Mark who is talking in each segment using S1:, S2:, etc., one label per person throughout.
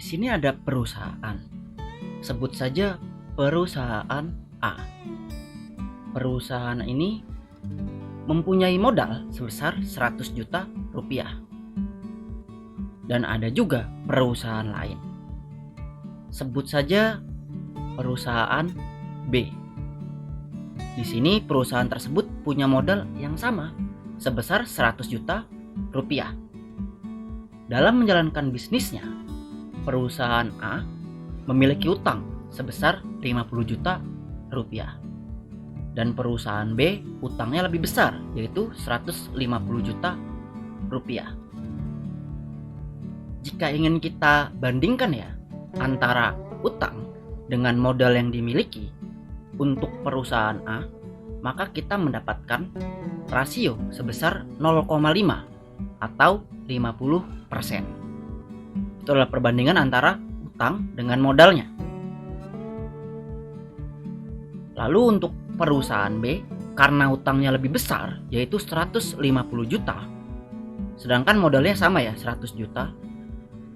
S1: Di sini ada perusahaan. Sebut saja perusahaan A. Perusahaan ini mempunyai modal sebesar 100 juta rupiah. Dan ada juga perusahaan lain. Sebut saja perusahaan B. Di sini perusahaan tersebut punya modal yang sama sebesar 100 juta rupiah. Dalam menjalankan bisnisnya, perusahaan A memiliki utang sebesar 50 juta rupiah. Dan perusahaan B utangnya lebih besar, yaitu 150 juta rupiah. Jika ingin kita bandingkan ya antara utang dengan modal yang dimiliki untuk perusahaan A, maka kita mendapatkan rasio sebesar 0,5 atau 50%. Itu adalah perbandingan antara utang dengan modalnya. Lalu untuk perusahaan B, karena utangnya lebih besar, yaitu 150 juta, sedangkan modalnya sama ya, 100 juta,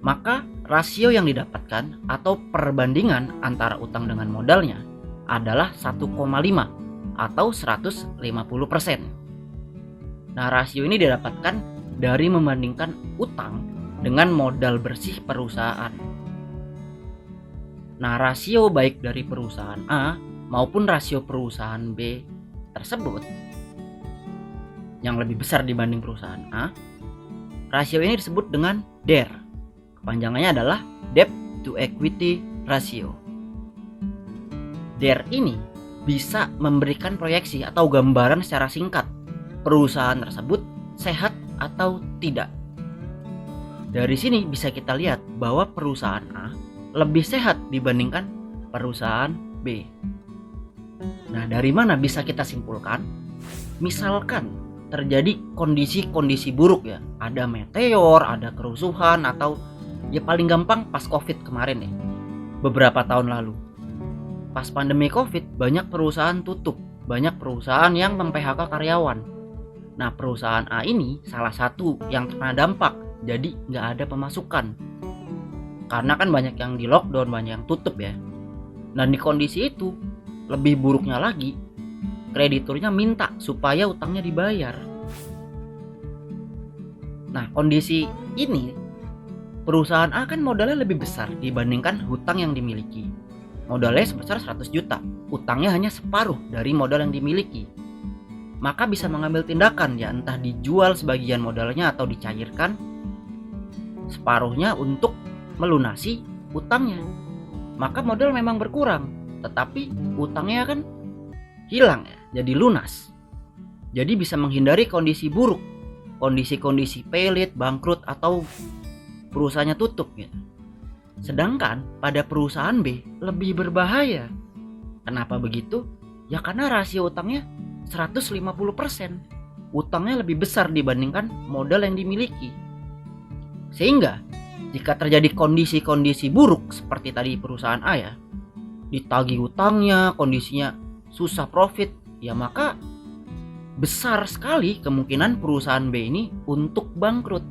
S1: maka rasio yang didapatkan atau perbandingan antara utang dengan modalnya adalah 1,5 atau 150%. Nah, rasio ini didapatkan dari membandingkan utang dengan modal bersih perusahaan. Nah, rasio baik dari perusahaan A maupun rasio perusahaan B tersebut yang lebih besar dibanding perusahaan A, rasio ini disebut dengan DER. Kepanjangannya adalah Debt to Equity Ratio. DER ini bisa memberikan proyeksi atau gambaran secara singkat perusahaan tersebut sehat atau tidak. Dari sini bisa kita lihat bahwa perusahaan A lebih sehat dibandingkan perusahaan B. Nah, dari mana bisa kita simpulkan? Misalkan terjadi kondisi-kondisi buruk ya, ada meteor, ada kerusuhan, atau ya paling gampang pas COVID kemarin ya, beberapa tahun lalu. Pas pandemi COVID, banyak perusahaan tutup, banyak perusahaan yang mem-PHK karyawan. Nah, perusahaan A ini salah satu yang kena dampak, jadi nggak ada pemasukan. Karena kan banyak yang di lockdown, banyak yang tutup ya. Dan di kondisi itu, lebih buruknya lagi, krediturnya minta supaya utangnya dibayar. Nah, kondisi ini, perusahaan A kan modalnya lebih besar dibandingkan hutang yang dimiliki. Modalnya sebesar 100 juta, utangnya hanya separuh dari modal yang dimiliki. Maka bisa mengambil tindakan ya, entah dijual sebagian modalnya atau dicairkan separuhnya untuk melunasi utangnya. Maka modal memang berkurang, tetapi utangnya kan hilang ya, jadi lunas. Jadi bisa menghindari kondisi buruk, kondisi-kondisi pelit, bangkrut, atau perusahaannya tutup gitu. Sedangkan pada perusahaan B lebih berbahaya. Kenapa begitu? Ya karena rasio utangnya 150%. Utangnya lebih besar dibandingkan modal yang dimiliki. Sehingga jika terjadi kondisi-kondisi buruk seperti tadi perusahaan A ya, ditagih utangnya, kondisinya susah profit, ya maka besar sekali kemungkinan perusahaan B ini untuk bangkrut.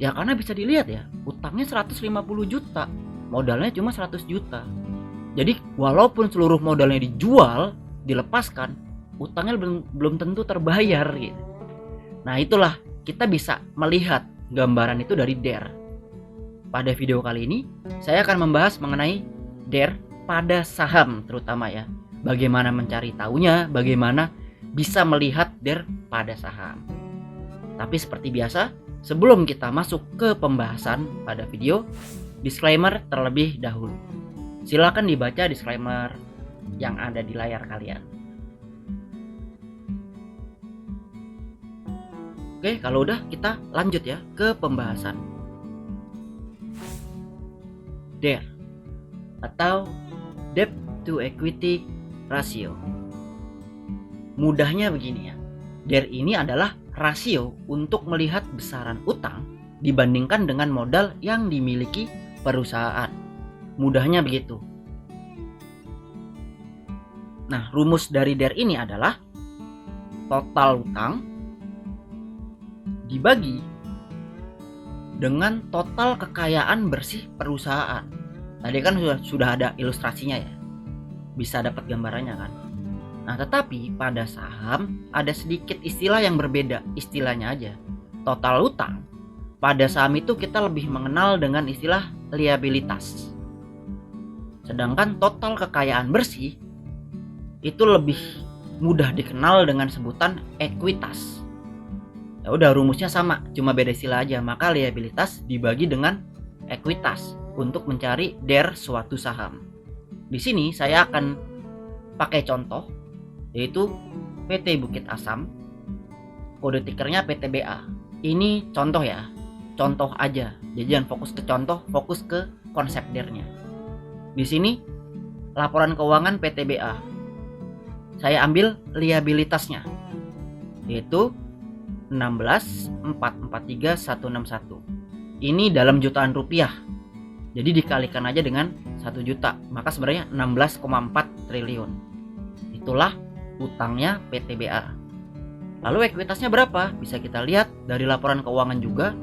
S1: Ya karena bisa dilihat ya, utangnya 150 juta, modalnya cuma 100 juta. Jadi walaupun seluruh modalnya dijual, dilepaskan, utangnya belum tentu terbayar gitu. Nah, itulah kita bisa melihat gambaran itu dari DER. Pada video kali ini saya akan membahas mengenai DER pada saham terutama ya. Bagaimana mencari tahunya, bagaimana bisa melihat DER pada saham. Tapi seperti biasa, sebelum kita masuk ke pembahasan pada video, disclaimer terlebih dahulu. Silakan dibaca disclaimer yang ada di layar kalian. Oke, kalau udah kita lanjut ya ke pembahasan. DER atau Debt to Equity Ratio. Mudahnya begini ya. DER ini adalah rasio untuk melihat besaran utang dibandingkan dengan modal yang dimiliki perusahaan. Mudahnya begitu. Nah, rumus dari DER ini adalah total utang dibagi dengan total kekayaan bersih perusahaan. Tadi kan sudah ada ilustrasinya ya, bisa dapat gambarannya kan. Nah, tetapi pada saham ada sedikit istilah yang berbeda. Istilahnya aja, total utang. Pada saham itu kita lebih mengenal dengan istilah liabilitas. Sedangkan total kekayaan bersih itu lebih mudah dikenal dengan sebutan ekuitas. Ya udah, rumusnya sama, cuma beda istilah aja. Maka liabilitas dibagi dengan ekuitas untuk mencari DER suatu saham. Di sini saya akan pakai contoh, yaitu PT Bukit Asam, kode tikernya PTBA. Ini contoh ya, contoh aja. Jadi jangan fokus ke contoh, fokus ke konsep DER-nya. Di sini laporan keuangan PTBA. Saya ambil liabilitasnya, yaitu 16.443.161. Ini dalam jutaan rupiah. Jadi dikalikan aja dengan 1 juta, maka sebenarnya 16,4 triliun. Itulah utangnya PTBA. Lalu ekuitasnya berapa? Bisa kita lihat dari laporan keuangan juga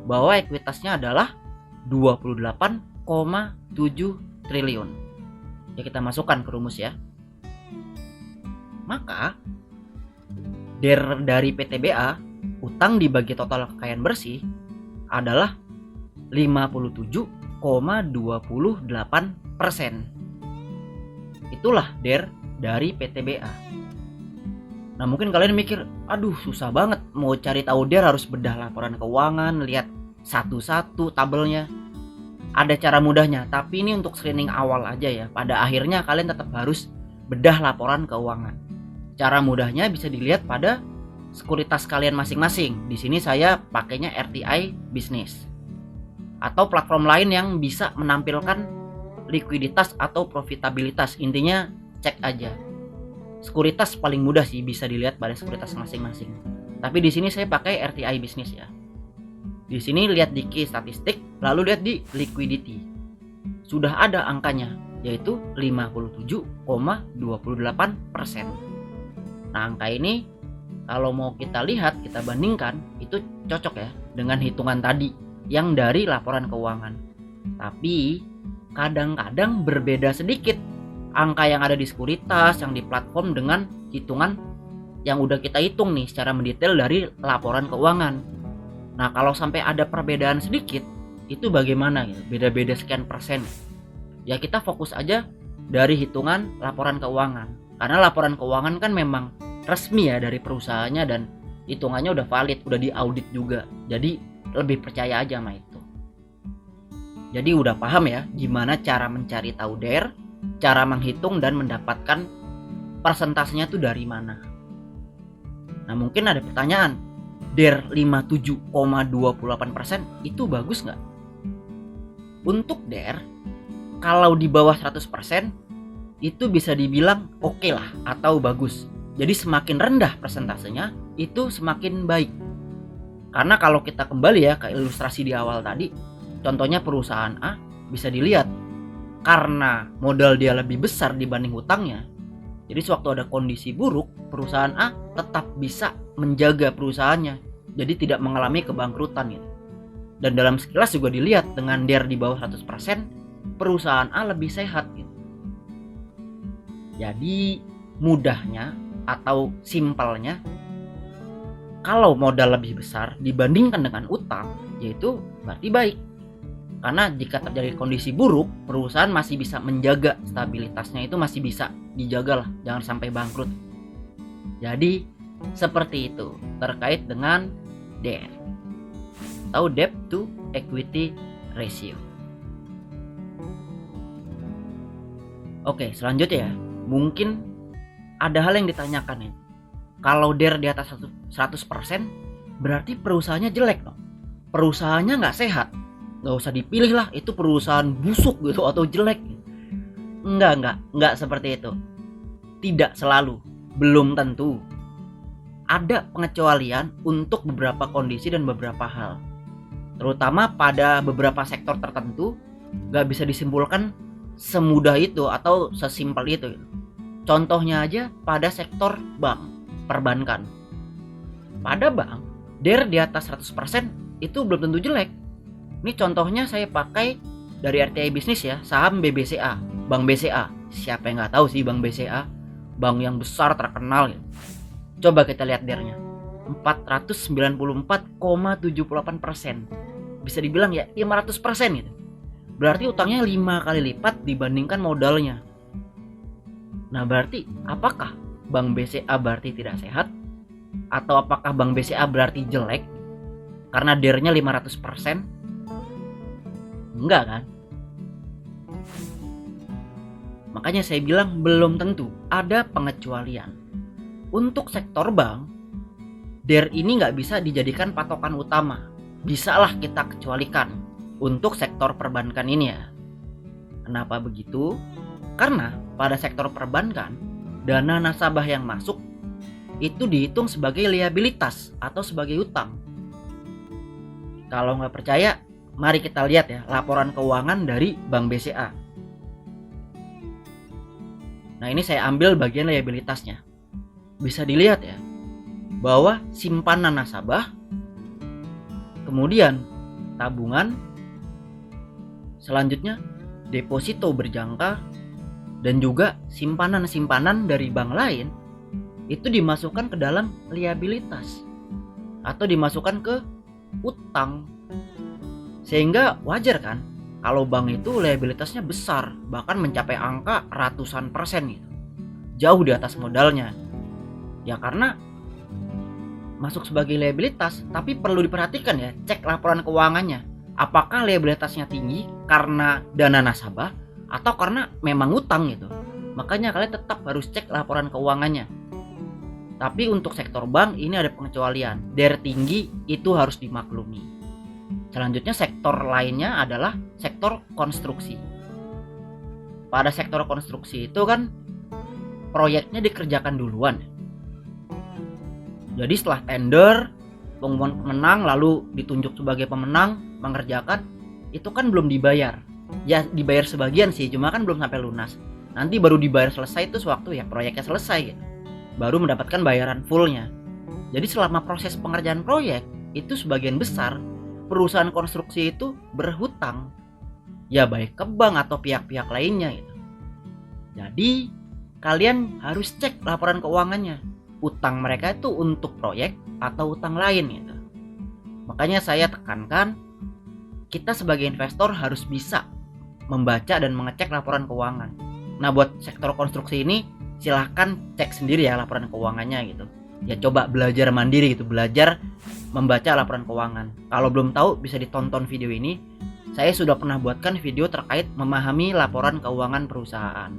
S1: bahwa ekuitasnya adalah 28,7 triliun. Ya, kita masukkan ke rumus ya. Maka DER dari PTBA, utang dibagi total kekayaan bersih, adalah 57,28%. Itulah DER dari PTBA. Nah, mungkin kalian mikir, aduh susah banget mau cari tahu DER, harus bedah laporan keuangan, lihat satu-satu tabelnya. Ada cara mudahnya, tapi ini untuk screening awal aja ya. Pada akhirnya kalian tetap harus bedah laporan keuangan. Cara mudahnya bisa dilihat pada sekuritas kalian masing-masing. Di sini saya pakainya RTI Business atau platform lain yang bisa menampilkan likuiditas atau profitabilitas. Intinya cek aja. Sekuritas paling mudah sih, bisa dilihat pada sekuritas masing-masing. Tapi di sini saya pakai RTI Business ya. Di sini lihat di key statistik, lalu lihat di liquidity. Sudah ada angkanya, yaitu 57,28%. Nah, angka ini kalau mau kita lihat, kita bandingkan, itu cocok ya dengan hitungan tadi yang dari laporan keuangan. Tapi kadang-kadang berbeda sedikit angka yang ada di sekuritas, yang di platform dengan hitungan yang udah kita hitung nih secara mendetail dari laporan keuangan. Nah, kalau sampai ada perbedaan sedikit, itu bagaimana gitu? Beda-beda sekian persen. Ya kita fokus aja dari hitungan laporan keuangan. Karena laporan keuangan kan memang resmi ya dari perusahaannya dan hitungannya udah valid, udah diaudit juga. Jadi lebih percaya aja sama itu. Jadi udah paham ya gimana cara mencari tahu DER, cara menghitung dan mendapatkan persentasenya tuh dari mana. Nah, mungkin ada pertanyaan, DER 57,28% itu bagus nggak? Untuk DER, kalau di bawah 100% itu bisa dibilang oke lah atau bagus. Jadi semakin rendah persentasenya itu semakin baik. Karena kalau kita kembali ya ke ilustrasi di awal tadi, contohnya perusahaan A, bisa dilihat karena modal dia lebih besar dibanding hutangnya. Jadi sewaktu ada kondisi buruk, perusahaan A tetap bisa menjaga perusahaannya, jadi tidak mengalami kebangkrutan gitu. Dan dalam sekilas juga dilihat dengan DER di bawah 100%, perusahaan A lebih sehat gitu. Jadi mudahnya atau simpelnya, kalau modal lebih besar dibandingkan dengan utang, yaitu berarti baik. Karena jika terjadi kondisi buruk, perusahaan masih bisa menjaga stabilitasnya, itu masih bisa dijaga lah, jangan sampai bangkrut. Jadi seperti itu terkait dengan DER atau debt to equity ratio. Oke, selanjutnya ya, mungkin ada hal yang ditanyakan ya. Kalau DER di atas 100%, berarti perusahaannya jelek dong. Perusahaannya nggak sehat. Nggak usah dipilih lah, itu perusahaan busuk gitu atau jelek. Enggak seperti itu. Tidak selalu, belum tentu. Ada pengecualian untuk beberapa kondisi dan beberapa hal. Terutama pada beberapa sektor tertentu, nggak bisa disimpulkan semudah itu atau sesimpel itu. Contohnya aja pada sektor bank, perbankan. Pada bank, DER di atas 100% itu belum tentu jelek. Ini contohnya saya pakai dari RTI Bisnis ya, saham BBCA, Bank BCA. Siapa yang nggak tahu sih Bank BCA, bank yang besar terkenal ya. Coba kita lihat DER-nya, 494,78%. Bisa dibilang ya 500% gitu. Berarti utangnya 5 kali lipat dibandingkan modalnya. Nah berarti apakah Bank BCA berarti tidak sehat? Atau apakah Bank BCA berarti jelek karena DER-nya 500%? Enggak kan? Makanya saya bilang belum tentu, ada pengecualian. Untuk sektor bank, DER ini nggak bisa dijadikan patokan utama. Bisalah kita kecualikan untuk sektor perbankan ini ya. Kenapa begitu? Karena pada sektor perbankan, dana nasabah yang masuk itu dihitung sebagai liabilitas atau sebagai utang. Kalau nggak percaya, mari kita lihat ya laporan keuangan dari Bank BCA. Nah ini saya ambil bagian liabilitasnya. Bisa dilihat ya bahwa simpanan nasabah, kemudian tabungan, selanjutnya deposito berjangka, dan juga simpanan-simpanan dari bank lain itu dimasukkan ke dalam liabilitas atau dimasukkan ke utang. Sehingga wajar kan kalau bank itu liabilitasnya besar, bahkan mencapai angka ratusan persen gitu. Jauh di atas modalnya. Ya karena masuk sebagai liabilitas, tapi perlu diperhatikan ya, cek laporan keuangannya. Apakah liabilitasnya tinggi karena dana nasabah atau karena memang utang gitu. Makanya kalian tetap harus cek laporan keuangannya. Tapi untuk sektor bank ini ada pengecualian. DER tinggi itu harus dimaklumi. Selanjutnya sektor lainnya adalah sektor konstruksi. Pada sektor konstruksi itu kan proyeknya dikerjakan duluan. Jadi setelah tender, pengumuman pemenang lalu ditunjuk sebagai pemenang mengerjakan, itu kan belum dibayar. Ya dibayar sebagian sih, cuma kan belum sampai lunas. Nanti baru dibayar selesai itu sewaktu ya proyeknya selesai gitu. Baru mendapatkan bayaran fullnya. Jadi selama proses pengerjaan proyek itu sebagian besar perusahaan konstruksi itu berhutang, ya baik ke bank atau pihak-pihak lainnya gitu. Jadi kalian harus cek laporan keuangannya, utang mereka itu untuk proyek atau utang lain gitu. Makanya saya tekankan kita sebagai investor harus bisa membaca dan mengecek laporan keuangan. Nah buat sektor konstruksi ini silahkan cek sendiri ya laporan keuangannya gitu. Ya coba belajar mandiri gitu, belajar membaca laporan keuangan. Kalau belum tahu bisa ditonton video ini. Saya sudah pernah buatkan video terkait memahami laporan keuangan perusahaan.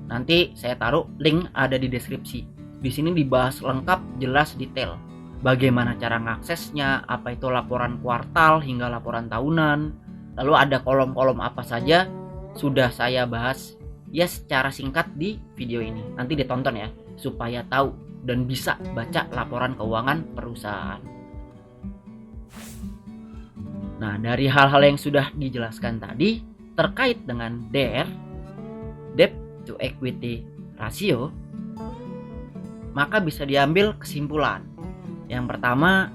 S1: Nanti saya taruh link ada di deskripsi. Di sini dibahas lengkap, jelas, detail. Bagaimana cara mengaksesnya, apa itu laporan kuartal hingga laporan tahunan. Lalu ada kolom-kolom apa saja sudah saya bahas ya secara singkat di video ini. Nanti ditonton ya supaya tahu dan bisa baca laporan keuangan perusahaan. Nah, dari hal-hal yang sudah dijelaskan tadi terkait dengan DER, Debt to Equity Ratio, maka bisa diambil kesimpulan. Yang pertama,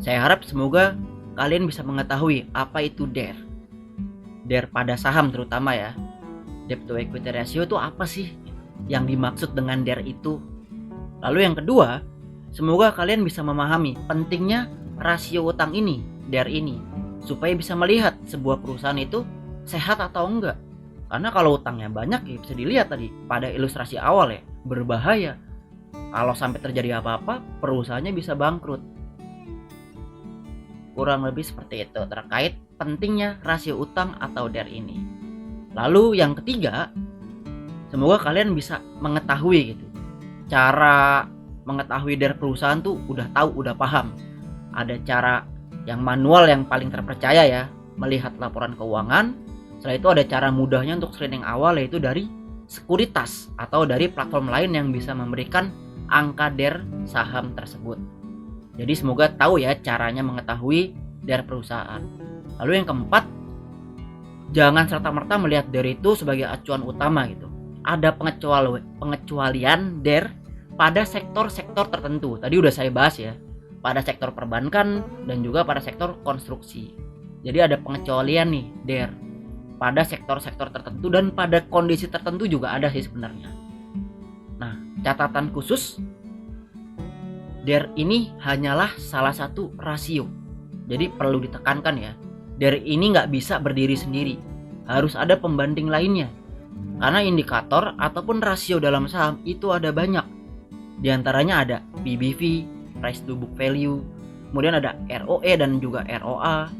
S1: saya harap semoga kalian bisa mengetahui apa itu DER. DER pada saham terutama ya. Debt to Equity Ratio itu apa sih yang dimaksud dengan DER itu? Lalu yang kedua, semoga kalian bisa memahami pentingnya rasio utang ini, DER ini, supaya bisa melihat sebuah perusahaan itu sehat atau enggak. Karena kalau utangnya banyak ya bisa dilihat tadi pada ilustrasi awal ya, berbahaya. Kalau sampai terjadi apa-apa, perusahaannya bisa bangkrut. Kurang lebih seperti itu terkait pentingnya rasio utang atau DER ini. Lalu yang ketiga, semoga kalian bisa mengetahui gitu. Cara mengetahui DER perusahaan tuh udah tahu, udah paham. Ada cara yang manual yang paling terpercaya ya, melihat laporan keuangan. Setelah itu ada cara mudahnya untuk screening awal, yaitu dari sekuritas atau dari platform lain yang bisa memberikan angka DER saham tersebut. Jadi semoga tahu ya caranya mengetahui DER perusahaan. Lalu yang keempat, jangan serta-merta melihat DER itu sebagai acuan utama gitu. Ada pengecualian DER pada sektor-sektor tertentu. Tadi udah saya bahas ya, pada sektor perbankan dan juga pada sektor konstruksi. Jadi ada pengecualian nih, Der. Pada sektor-sektor tertentu dan pada kondisi tertentu juga ada sih sebenarnya. Nah, catatan khusus, Der ini hanyalah salah satu rasio. Jadi perlu ditekankan ya, Der ini nggak bisa berdiri sendiri. Harus ada pembanding lainnya. Karena indikator ataupun rasio dalam saham itu ada banyak. Di antaranya ada PBV, price to book value, kemudian ada ROE dan juga ROA.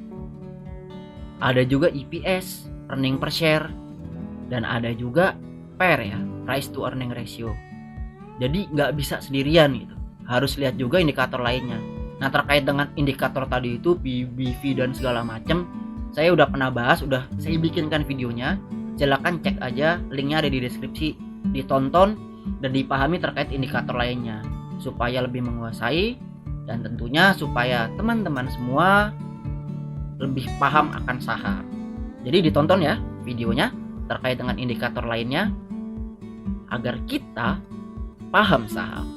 S1: Ada juga EPS, earning per share, dan ada juga PER ya, price to earning ratio. Jadi nggak bisa sendirian gitu, harus lihat juga indikator lainnya. Nah, terkait dengan indikator tadi itu PBV dan segala macam, saya udah pernah bahas, udah saya bikinkan videonya. Silakan cek aja, linknya ada di deskripsi, ditonton dan dipahami terkait indikator lainnya supaya lebih menguasai, dan tentunya supaya teman-teman semua lebih paham akan saham. Jadi ditonton ya videonya terkait dengan indikator lainnya agar kita paham saham.